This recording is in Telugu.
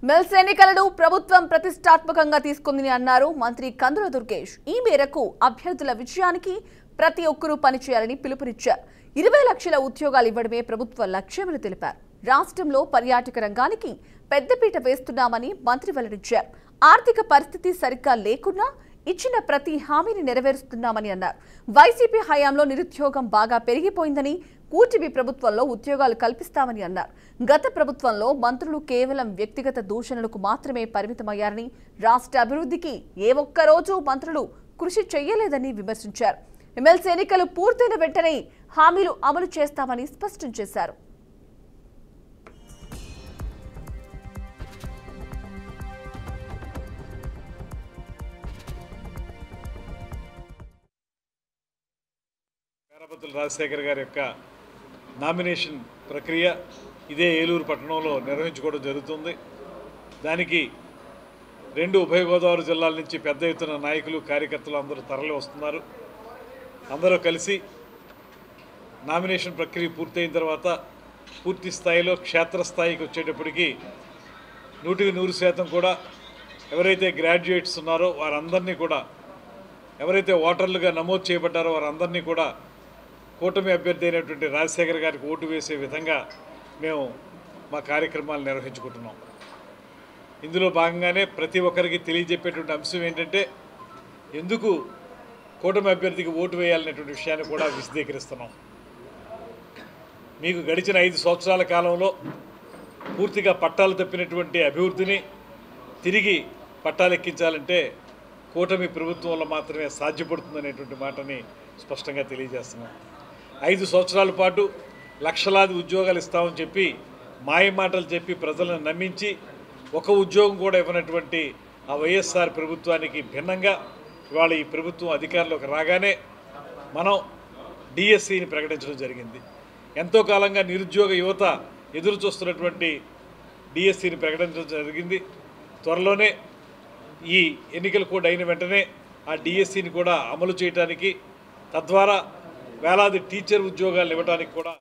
మెల్స్ ఎన్నికలను ప్రభుత్వం ప్రతిష్టాత్మకంగా తీసుకుందని అన్నారు మంత్రి కందుల దుర్గేష్. ఈ మేరకు అభ్యర్థుల విజయానికి ప్రతి ఒక్కరూ పనిచేయాలని పిలుపునిచ్చారు. 20 లక్షల ఉద్యోగాలు ఇవ్వడమే ప్రభుత్వ లక్ష్యమని తెలిపారు. రాష్ట్రంలో పర్యాటక రంగానికి పెద్దపీట వేస్తున్నామని మంత్రి వెల్లడించారు. ఆర్థిక పరిస్థితి సరిగ్గా లేకున్నా ఇచ్చిన ప్రతి హామీని నెరవేరుస్తున్నామని అన్నారు. వైసీపీ హయాంలో నిరుద్యోగం బాగా పెరిగిపోయిందని, కూటమి ప్రభుత్వంలో ఉద్యోగాలు కల్పిస్తామని అన్నారు. గత ప్రభుత్వంలో మంత్రులు కేవలం వ్యక్తిగత దూషణలకు మాత్రమే పరిమితమయ్యారని, రాష్ట్ర అభివృద్ధికి ఏ ఒక్క రోజు మంత్రులు కృషి చేయలేదని విమర్శించారు. ఎమ్మెల్సీ ఎన్నికలు పూర్తయిన వెంటనే హామీలు అమలు చేస్తామని స్పష్టం చేశారు. రాజశేఖర్ గారి యొక్క నామినేషన్ ప్రక్రియ ఇదే ఏలూరు పట్టణంలో నిర్వహించుకోవడం జరుగుతుంది. దానికి 2 ఉభయ గోదావరి జిల్లాల నుంచి పెద్ద ఎత్తున నాయకులు, కార్యకర్తలు అందరూ తరలి వస్తున్నారు. అందరూ కలిసి నామినేషన్ ప్రక్రియ పూర్తయిన తర్వాత పూర్తి స్థాయిలో క్షేత్రస్థాయికి వచ్చేటప్పటికి 100% కూడా ఎవరైతే గ్రాడ్యుయేట్స్ ఉన్నారో వారందరినీ కూడా, ఎవరైతే ఓటర్లుగా నమోదు చేయబడ్డారో వారందరినీ కూడా కూటమి అభ్యర్థి అయినటువంటి రాజశేఖర్ గారికి ఓటు వేసే విధంగా మేము మా కార్యక్రమాలు నిర్వహించుకుంటున్నాం. ఇందులో భాగంగానే ప్రతి ఒక్కరికి తెలియజెప్పేటువంటి అంశం ఏంటంటే, ఎందుకు కూటమి అభ్యర్థికి ఓటు వేయాలనేటువంటి విషయాన్ని కూడా విశదీకరిస్తున్నాం. మీకు గడిచిన 5 సంవత్సరాల కాలంలో పూర్తిగా పట్టాలు తప్పినటువంటి అభివృద్ధిని తిరిగి పట్టాలెక్కించాలంటే కూటమి ప్రభుత్వంలో మాత్రమే సాధ్యపడుతుందనేటువంటి మాటని స్పష్టంగా తెలియజేస్తున్నాం. 5 సంవత్సరాల పాటు లక్షలాది ఉద్యోగాలు ఇస్తామని చెప్పి మాయ మాటలు చెప్పి ప్రజలను నమ్మించి ఒక ఉద్యోగం కూడా ఇవ్వనటువంటి ఆ వైఎస్ఆర్ ప్రభుత్వానికి భిన్నంగా ఇవాళ ఈ ప్రభుత్వం అధికారంలోకి రాగానే మనం డిఎస్సిని ప్రకటించడం జరిగింది. ఎంతో కాలంగా నిరుద్యోగ యువత ఎదురు చూస్తున్నటువంటి డిఎస్సిని ప్రకటించడం జరిగింది. త్వరలోనే ఈ ఎన్నికలు కూడా అయిన వెంటనే ఆ డిఎస్సిని కూడా అమలు చేయడానికి, తద్వారా వేలాది టీచర్ ఉద్యోగాలు ఇవ్వడానికి కూడా